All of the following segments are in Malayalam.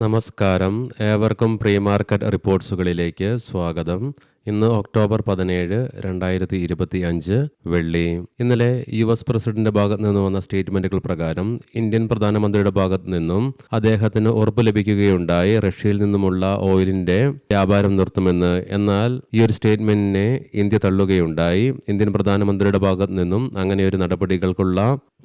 നമസ്കാരം. ഏവർക്കും പ്രീ മാർക്കറ്റ് റിപ്പോർട്ട്സുകളിലേക്ക് സ്വാഗതം. ഇന്ന് ഒക്ടോബർ 17, 2025 വെള്ളി. ഇന്നലെ US പ്രസിഡന്റിന്റെ ഭാഗത്ത് നിന്ന് വന്ന സ്റ്റേറ്റ്മെന്റുകൾ പ്രകാരം ഇന്ത്യൻ പ്രധാനമന്ത്രിയുടെ ഭാഗത്ത് നിന്നും അദ്ദേഹത്തിന് ഉറപ്പ് ലഭിക്കുകയുണ്ടായി റഷ്യയിൽ നിന്നുമുള്ള ഓയിലിന്റെ വ്യാപാരം നിർത്തുമെന്ന്. എന്നാൽ ഈ ഒരു സ്റ്റേറ്റ്മെന്റിനെ ഇന്ത്യ തള്ളുകയുണ്ടായി. ഇന്ത്യൻ പ്രധാനമന്ത്രിയുടെ ഭാഗത്ത് നിന്നും അങ്ങനെ ഒരു നടപടികൾക്കുള്ള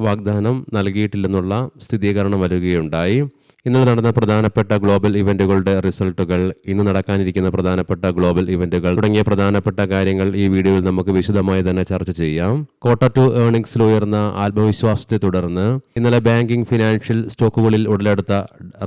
വാഗ്ദാനം നൽകിയിട്ടില്ലെന്നുള്ള സ്ഥിരീകരണം വരികയുണ്ടായി. ഇന്നലെ നടന്ന പ്രധാനപ്പെട്ട ഗ്ലോബൽ ഇവന്റുകളുടെ റിസൾട്ടുകൾ, ഇന്ന് നടക്കാനിരിക്കുന്ന പ്രധാനപ്പെട്ട ഗ്ലോബൽ ഇവന്റുകൾ തുടങ്ങിയ പ്രധാനപ്പെട്ട കാര്യങ്ങൾ ഈ വീഡിയോയിൽ നമുക്ക് വിശദമായി തന്നെ ചർച്ച ചെയ്യാം. Q2 ഏർണിംഗ്സിൽ ഉയർന്ന ആത്മവിശ്വാസത്തെ തുടർന്ന് ഇന്നലെ ബാങ്കിംഗ്, ഫിനാൻഷ്യൽ സ്റ്റോക്കുകളിൽ ഉടലെടുത്ത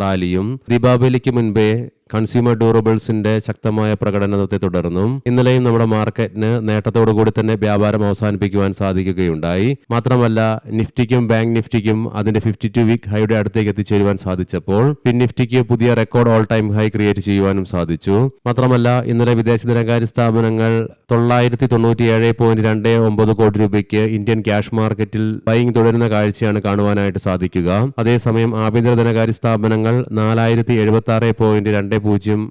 റാലിയും ദീപാവലിക്ക് മുൻപേ കൺസ്യൂമർ ഡ്യൂറബിൾസിന്റെ ശക്തമായ പ്രകടനത്തെ തുടർന്നും ഇന്നലെയും നമ്മുടെ മാർക്കറ്റിന് നേട്ടത്തോടുകൂടി തന്നെ വ്യാപാരം അവസാനിപ്പിക്കുവാൻ സാധിക്കുകയുണ്ടായി. മാത്രമല്ല, നിഫ്റ്റിക്കും ബാങ്ക് നിഫ്റ്റിക്കും അതിന്റെ 52 വീക്ക് ഹൈയുടെ അടുത്തേക്ക് എത്തിച്ചേരുവാൻ സാധിച്ചപ്പോൾ പിൻ നിഫ്റ്റിക്ക് പുതിയ record all time high create ചെയ്യുവാനും സാധിച്ചു. മാത്രമല്ല, ഇന്നലെ വിദേശ ധനകാര്യ സ്ഥാപനങ്ങൾ 997.29 കോടി രൂപയ്ക്ക് ഇന്ത്യൻ ക്യാഷ് മാർക്കറ്റിൽ ബൈയിങ് തുടരുന്ന കാഴ്ചയാണ് കാണുവാനായിട്ട് സാധിക്കുക. അതേസമയം ആഭ്യന്തര ധനകാര്യ സ്ഥാപനങ്ങൾ 4076.20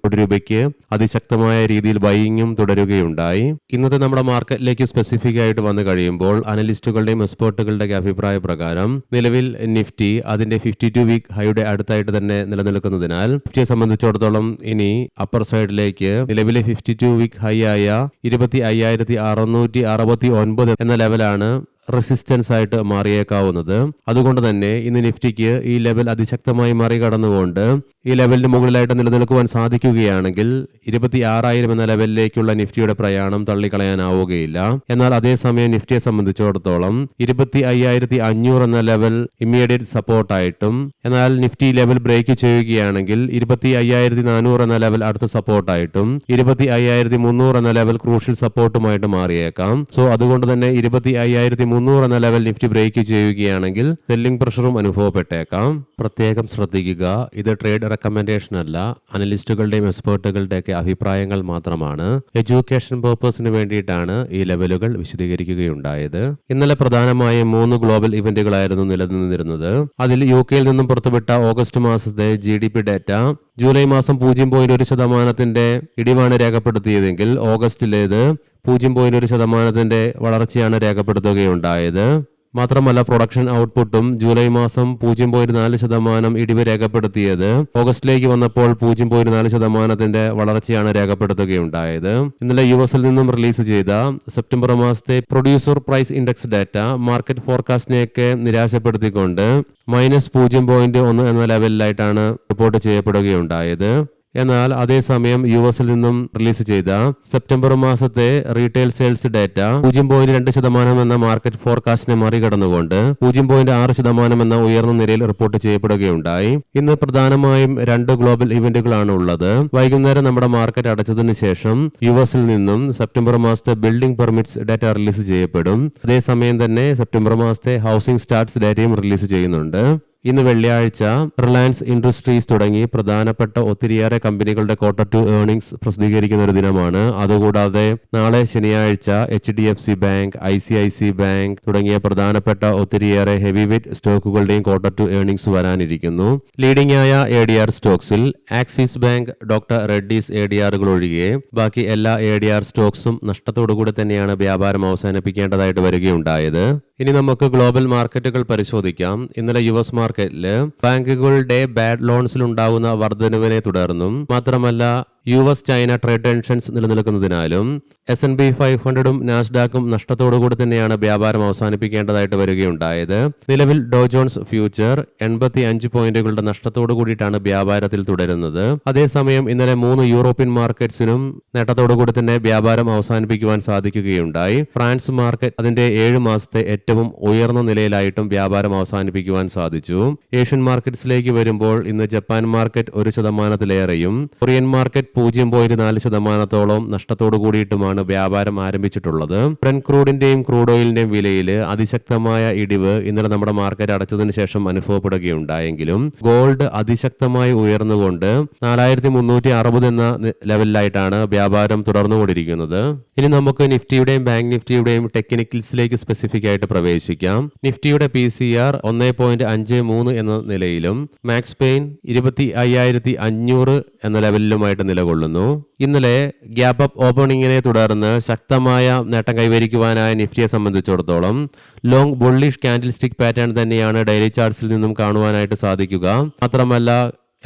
കോടി രൂപയ്ക്ക് അതിശക്തമായ രീതിയിൽ ബൈയിങ്ങും തുടരുകയുണ്ടായി. ഇന്നത്തെ നമ്മുടെ മാർക്കറ്റിലേക്ക് സ്പെസിഫിക് ആയിട്ട് വന്നു കഴിയുമ്പോൾ അനലിസ്റ്റുകളുടെയും എക്സ്പേർട്ടുകളുടെ അഭിപ്രായ പ്രകാരം നിലവിൽ നിഫ്റ്റി അതിന്റെ 52 വീക്ക് ഹൈയുടെ അടുത്തായിട്ട് തന്നെ നിലനിൽക്കുന്നതിനാൽ നിഫ്റ്റിയെ സംബന്ധിച്ചിടത്തോളം ഇനി അപ്പർ സൈഡിലേക്ക് നിലവിലെ 52 വീക്ക് ഹൈ ആയ 25,669 എന്ന ലെവലാണ് റെസിസ്റ്റൻസ് ആയിട്ട് മാറിയേക്കാവുന്നത്. അതുകൊണ്ട് തന്നെ ഇന്ന് നിഫ്റ്റിക്ക് ഈ ലെവൽ അതിശക്തമായി മറികടന്നുകൊണ്ട് ഈ ലെവലിന് മുകളിലായിട്ട് നിലനിൽക്കുവാൻ സാധിക്കുകയാണെങ്കിൽ 26,000 എന്ന ലെവലിലേക്കുള്ള നിഫ്റ്റിയുടെ പ്രയാണം തള്ളിക്കളയാനാവുകയില്ല. എന്നാൽ അതേസമയം നിഫ്റ്റിയെ സംബന്ധിച്ചിടത്തോളം 25,500 എന്ന ലെവൽ ഇമ്മീഡിയറ്റ് സപ്പോർട്ടായിട്ടും, എന്നാൽ നിഫ്റ്റി ലെവൽ ബ്രേക്ക് ചെയ്യുകയാണെങ്കിൽ 25,400 എന്ന ലെവൽ അടുത്ത സപ്പോർട്ടായിട്ടും 25,300 എന്ന ലെവൽ ക്രൂഷ്യൽ സപ്പോർട്ടുമായിട്ട് മാറിയേക്കാം. സോ അതുകൊണ്ട് തന്നെ 25,300 എന്ന ലെവൽ നിഫ്റ്റി ബ്രേക്ക് ചെയ്യുകയാണെങ്കിൽ സെല്ലിംഗ് പ്രഷറും അനുഭവപ്പെട്ടേക്കാം. പ്രത്യേകം ശ്രദ്ധിക്കുക, ഇത് ട്രേഡ് റെക്കമെൻഡേഷൻ അല്ല, അനലിസ്റ്റുകളുടെയും എക്സ്പേർട്ടുകളുടെയൊക്കെ അഭിപ്രായങ്ങൾ മാത്രമാണ്. എഡ്യൂക്കേഷൻ പർപ്പസിന് വേണ്ടിയിട്ടാണ് ഈ ലെവലുകൾ വിശദീകരിക്കുകയുണ്ടായത്. ഇന്നലെ പ്രധാനമായും 3 ഗ്ലോബൽ ഇവന്റുകളായിരുന്നു നിലനിന്നിരുന്നത്. അതിൽ UK നിന്നും പുറത്തുവിട്ട ഓഗസ്റ്റ് മാസത്തെ GDP ഡേറ്റ ജൂലൈ മാസം 0.1% ഇടിവാണ് രേഖപ്പെടുത്തിയതെങ്കിൽ ഓഗസ്റ്റിലേത് 0.1% വളർച്ചയാണ് രേഖപ്പെടുത്തുകയുണ്ടായത്. മാത്രമല്ല, പ്രൊഡക്ഷൻ ഔട്ട്പുട്ടും ജൂലൈ മാസം 0.4% ഇടിവ് രേഖപ്പെടുത്തിയത് ഓഗസ്റ്റിലേക്ക് വന്നപ്പോൾ 0.4% വളർച്ചയാണ് രേഖപ്പെടുത്തുകയുണ്ടായത്. ഇന്നലെ US നിന്നും റിലീസ് ചെയ്ത സെപ്റ്റംബർ മാസത്തെ producer price index data market ഫോർകാസ്റ്റിനെയൊക്കെ നിരാശപ്പെടുത്തിക്കൊണ്ട് -0.1 എന്ന ലെവലിലായിട്ടാണ് റിപ്പോർട്ട് ചെയ്യപ്പെടുകയുണ്ടായത്. എന്നാൽ അതേസമയം US നിന്നും റിലീസ് ചെയ്ത സെപ്റ്റംബർ മാസത്തെ റീറ്റെയിൽ സെയിൽസ് ഡാറ്റ 0.2% എന്ന മാർക്കറ്റ് ഫോർകാസ്റ്റിനെ മറികടന്നുകൊണ്ട് 0.6% എന്ന ഉയർന്ന നിലയിൽ റിപ്പോർട്ട് ചെയ്യപ്പെടുകയുണ്ടായി. ഇന്ന് പ്രധാനമായും 2 ഗ്ലോബൽ ഇവന്റുകളാണ് ഉള്ളത്. വൈകുന്നേരം നമ്മുടെ മാർക്കറ്റ് അടച്ചതിന് ശേഷം US നിന്നും സെപ്റ്റംബർ മാസത്തെ ബിൽഡിംഗ് പെർമിറ്റ്സ് ഡാറ്റ റിലീസ് ചെയ്യപ്പെടും. അതേസമയം തന്നെ സെപ്റ്റംബർ മാസത്തെ ഹൗസിംഗ് സ്റ്റാർട്ട്സ് ഡാറ്റയും റിലീസ് ചെയ്യുന്നുണ്ട്. ഇന്ന് വെള്ളിയാഴ്ച റിലയൻസ് ഇൻഡസ്ട്രീസ് തുടങ്ങി പ്രധാനപ്പെട്ട ഒത്തിരിയേറെ കമ്പനികളുടെ Q2 ഏർണിംഗ്സ് പ്രസിദ്ധീകരിക്കുന്ന ഒരു ദിനമാണ്. അതുകൂടാതെ നാളെ ശനിയാഴ്ച HDFC ബാങ്ക്, ICIC ബാങ്ക് തുടങ്ങിയ പ്രധാനപ്പെട്ട ഒത്തിരിയേറെ ഹെവി വെയ്റ്റ് സ്റ്റോക്കുകളുടെയും Q2 ഏർണിംഗ്സ് വരാനിരിക്കുന്നു. ലീഡിംഗ് ആയ ADR സ്റ്റോക്സിൽ ആക്സിസ് ബാങ്ക്, ഡോക്ടർ റെഡ്ഡീസ് ADRകൾ ഒഴികെ ബാക്കി എല്ലാ ADR സ്റ്റോക്സും നഷ്ടത്തോടുകൂടി തന്നെയാണ് വ്യാപാരം അവസാനിപ്പിക്കേണ്ടതായിട്ട് വരികയുണ്ടായത്. ഇനി നമുക്ക് ഗ്ലോബൽ മാർക്കറ്റുകൾ പരിശോധിക്കാം. ഇന്നലെ US മാർക്കറ്റിൽ ബാങ്കുകളുടെ ബാഡ് ലോൺസിൽ ഉണ്ടാകുന്ന വർധനവിനെ തുടർന്നും മാത്രമല്ല US ചൈന ട്രേഡ് ടെൻഷൻസ് നിലനിൽക്കുന്നതിനാലും S&P 500ഉം നാസ്ഡാക്കും നഷ്ടത്തോടുകൂടി തന്നെയാണ് വ്യാപാരം അവസാനിപ്പിക്കേണ്ടതായിട്ട് വരികയുണ്ടായത്. നിലവിൽ ഡോ ജോൺസ് ഫ്യൂച്ചർ 85 പോയിന്റുകളുടെ നഷ്ടത്തോടു കൂടിയിട്ടാണ് വ്യാപാരത്തിൽ തുടരുന്നത്. അതേസമയം ഇന്നലെ 3 യൂറോപ്യൻ മാർക്കറ്റ്സിനും നേട്ടത്തോടുകൂടി തന്നെ വ്യാപാരം അവസാനിപ്പിക്കുവാൻ സാധിക്കുകയുണ്ടായി. ഫ്രാൻസ് മാർക്കറ്റ് അതിന്റെ 7 മാസത്തെ ഏറ്റവും ഉയർന്ന നിലയിലായിട്ടും വ്യാപാരം അവസാനിപ്പിക്കുവാൻ സാധിച്ചു. ഏഷ്യൻ മാർക്കറ്റ്സിലേക്ക് വരുമ്പോൾ ഇന്ന് ജപ്പാൻ മാർക്കറ്റ് 1%-ലേറെയും കൊറിയൻ മാർക്കറ്റ് 0.4% നഷ്ടത്തോടു കൂടിയിട്ടുമാണ് വ്യാപാരം ആരംഭിച്ചിട്ടുള്ളത്. ബ്രന്റ് ക്രൂഡിന്റെയും ക്രൂഡ് ഓയിലിന്റെയും വിലയിൽ അതിശക്തമായ ഇടിവ് ഇന്നലെ നമ്മുടെ മാർക്കറ്റ് അടച്ചതിന് ശേഷം അനുഭവപ്പെടുകയുണ്ടായെങ്കിലും ഗോൾഡ് അതിശക്തമായി ഉയർന്നുകൊണ്ട് 4360 എന്ന ലെവലിലായിട്ടാണ് വ്യാപാരം തുടർന്നുകൊണ്ടിരിക്കുന്നത്. ഇനി നമുക്ക് നിഫ്റ്റിയുടെയും ബാങ്ക് നിഫ്റ്റിയുടെയും ടെക്നിക്കൽസിലേക്ക് സ്പെസിഫിക് ആയിട്ട് പ്രവേശിക്കാം. നിഫ്റ്റിയുടെ PCR 1.53 എന്ന നിലയിലും മാക്സ് പെയിൻ 25,500 എന്ന ലെവലിലുമായിട്ട് നിലകൊള്ളുന്നു. ഇന്നലെ ഗ്യാപ്പ് അപ്പ് ഓപ്പണിങ്ങിനെ തുടർന്ന് ശക്തമായ നേട്ടം കൈവരിക്കുവാനായ നിഫ്റ്റിയെ സംബന്ധിച്ചിടത്തോളം long bullish candle stick pattern തന്നെയാണ് ഡെയിലി ചാർട്ട്സിൽ നിന്നും കാണുവാനായിട്ട് സാധിക്കുക. മാത്രമല്ല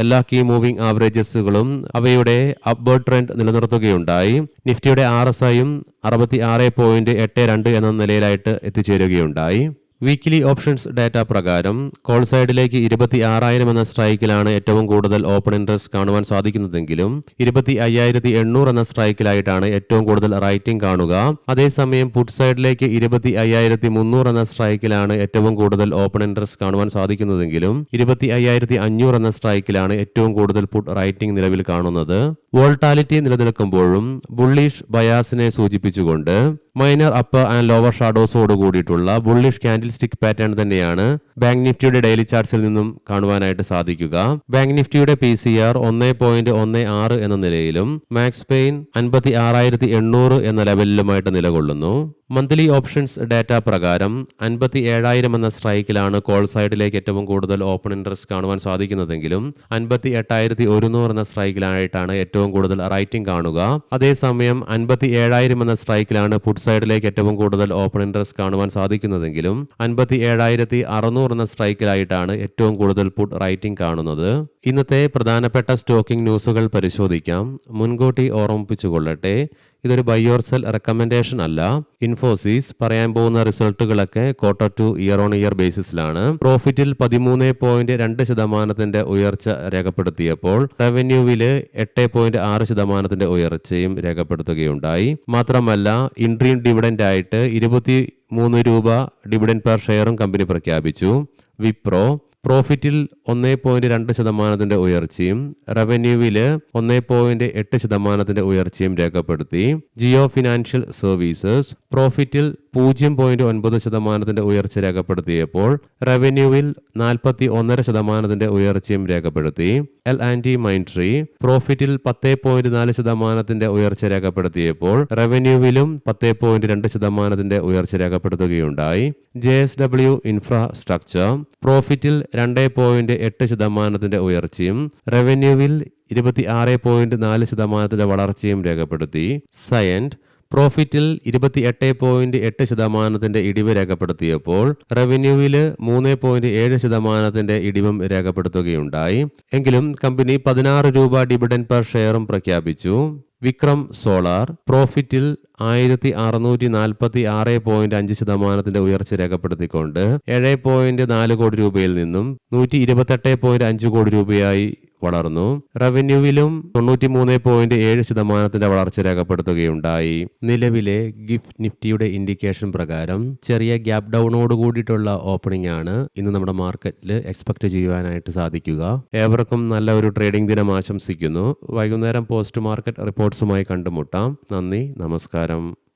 എല്ലാ കീ മൂവിംഗ് ആവറേജസുകളും അവയുടെ അപ്വേർഡ് ട്രെൻഡ് നിലനിർത്തുകയുണ്ടായി. നിഫ്റ്റിയുടെ RSIയും 66.82 എന്ന നിലയിലായിട്ട് എത്തിച്ചേരുകയുണ്ടായി. വീക്കിലി ഓപ്ഷൻസ് ഡാറ്റ പ്രകാരം കോൾ സൈഡിലേക്ക് 26,000 എന്ന സ്ട്രൈക്കിലാണ് ഏറ്റവും കൂടുതൽ ഓപ്പൺ ഇൻട്രസ്റ്റ് കാണുവാൻ സാധിക്കുന്നതെങ്കിലും 25,800 എന്ന സ്ട്രൈക്കിലായിട്ടാണ് ഏറ്റവും കൂടുതൽ റൈറ്റിംഗ് കാണുക. അതേസമയം പുട്ട് സൈഡിലേക്ക് 25,300 എന്ന സ്ട്രൈക്കിലാണ് ഏറ്റവും കൂടുതൽ ഓപ്പൺ ഇൻട്രസ്റ്റ് കാണുവാൻ സാധിക്കുന്നതെങ്കിലും 25,500 എന്ന സ്ട്രൈക്കിലാണ് ഏറ്റവും കൂടുതൽ പുട്ട് റൈറ്റിംഗ് നിലവിൽ കാണുന്നത്. വോൾട്ടാലിറ്റി നിലനിൽക്കുമ്പോഴും ബുള്ളിഷ് ബയാസിനെ സൂചിപ്പിച്ചുകൊണ്ട് മൈനർ അപ്പർ ആൻഡ് ലോവർ ഷാഡോസോട് കൂടിയിട്ടുള്ള ബുള്ളിഷ് കാൻഡിൽ സ്റ്റിക് പാറ്റേൺ തന്നെയാണ് ബാങ്ക് നിഫ്റ്റിയുടെ ഡെയിലി ചാർട്ട്സിൽ നിന്നും കാണുവാനായിട്ട് സാധിക്കുക. ബാങ്ക് നിഫ്റ്റിയുടെ PCR 1.16 എന്ന നിലയിലും മാക്സ് പെയിൻ 56,800 എന്ന ലെവലിലുമായിട്ട് നിലകൊള്ളുന്നു. മന്ത്ലി ഓപ്ഷൻസ് ഡാറ്റ പ്രകാരം 57,000 എന്ന സ്ട്രൈക്കിലാണ് കോൾ സൈഡിലേക്ക് ഏറ്റവും കൂടുതൽ ഓപ്പൺ ഇൻട്രസ്റ്റ് കാണുവാൻ സാധിക്കുന്നതെങ്കിലും 58,100 എന്ന സ്ട്രൈക്കിലായിട്ടാണ് ഏറ്റവും കൂടുതൽ റൈറ്റിംഗ് കാണുക. അതേസമയം 57,000 എന്ന സ്ട്രൈക്കിലാണ് പുട്ട് സൈഡിലേക്ക് ഏറ്റവും കൂടുതൽ ഓപ്പൺ ഇൻട്രസ്റ്റ് കാണുവാൻ സാധിക്കുന്നതെങ്കിലും 57,600 എന്ന സ്ട്രൈക്കിലായിട്ടാണ് ഏറ്റവും കൂടുതൽ പുട്ട് റൈറ്റിംഗ് കാണുന്നത്. ഇന്നത്തെ പ്രധാനപ്പെട്ട സ്റ്റോക്കിംഗ് ന്യൂസുകൾ പരിശോധിക്കാം. മുൻകൂട്ടി ഓർമ്മിപ്പിച്ചുകൊള്ളട്ടെ, ഇതൊരു ബൈ ഓർ സെൽ റെക്കമെൻഡേഷൻ അല്ല. ഇൻഫോസിസ് പറയാൻ പോകുന്ന റിസൾട്ടുകളൊക്കെ Q2 ഇയർ ബേസിസിലാണ്. പ്രോഫിറ്റിൽ 13.2% ഉയർച്ച രേഖപ്പെടുത്തിയപ്പോൾ റവന്യൂവിൽ 8.6% ഉയർച്ചയും രേഖപ്പെടുത്തുകയുണ്ടായി. മാത്രമല്ല ഇൻട്രീം ഡിവിഡൻഡ് ആയിട്ട് 23 രൂപ ഡിവിഡൻഡ് പെർ ഷെയറും കമ്പനി പ്രഖ്യാപിച്ചു. വിപ്രോ പ്രോഫിറ്റിൽ 1.2% ഉയർച്ചയും റവന്യൂവിൽ 1.8% ഉയർച്ചയും രേഖപ്പെടുത്തി. ജിയോ ഫിനാൻഷ്യൽ സർവീസസ് പ്രോഫിറ്റിൽ 0.9% ഉയർച്ച രേഖപ്പെടുത്തിയപ്പോൾ റവന്യൂവിൽ 41.5% ഉയർച്ചയും രേഖപ്പെടുത്തി. L&T മൈൻട്രി പ്രോഫിറ്റിൽ 10.4% ഉയർച്ച രേഖപ്പെടുത്തിയപ്പോൾ റവന്യൂവിലും 10.2% ഉയർച്ച രേഖപ്പെടുത്തുകയുണ്ടായി. JSW ഇൻഫ്രാസ്ട്രക്ചർ പ്രോഫിറ്റിൽ 2.8% ഉയർച്ചയും റവന്യൂവിൽ 26.4% വളർച്ചയും രേഖപ്പെടുത്തി. സയന്റ് പ്രോഫിറ്റിൽ 28.8% ഇടിവ് രേഖപ്പെടുത്തിയപ്പോൾ റവന്യൂവിൽ 3.7% ഇടിവും രേഖപ്പെടുത്തുകയുണ്ടായി. എങ്കിലും കമ്പനി 16 രൂപ ഡിവിഡൻഡ് പെർ ഷെയറും പ്രഖ്യാപിച്ചു. വിക്രം സോളാർ പ്രോഫിറ്റിൽ 1,646.5% ഉയർച്ച രേഖപ്പെടുത്തിക്കൊണ്ട് 7.4 കോടി രൂപയിൽ നിന്നും 128.5 കോടി രൂപയായി വളർന്നു. റവന്യൂവിലും 93.7% വളർച്ച രേഖപ്പെടുത്തുകയുണ്ടായി. നിലവിലെ ഗിഫ്റ്റ് നിഫ്റ്റിയുടെ ഇൻഡിക്കേഷൻ പ്രകാരം ചെറിയ ഗ്യാപ് ഡൗണോട് കൂടിയിട്ടുള്ള ഓപ്പണിംഗ് ആണ് ഇന്ന് നമ്മുടെ മാർക്കറ്റിൽ എക്സ്പെക്ട് ചെയ്യുവാനായിട്ട് സാധിക്കുക. ഏവർക്കും നല്ല ഒരു ട്രേഡിംഗ് ദിനം ആശംസിക്കുന്നു. വൈകുന്നേരം പോസ്റ്റ് മാർക്കറ്റ് റിപ്പോർട്ട്സുമായി കണ്ടുമുട്ടാം. നന്ദി, നമസ്കാരം.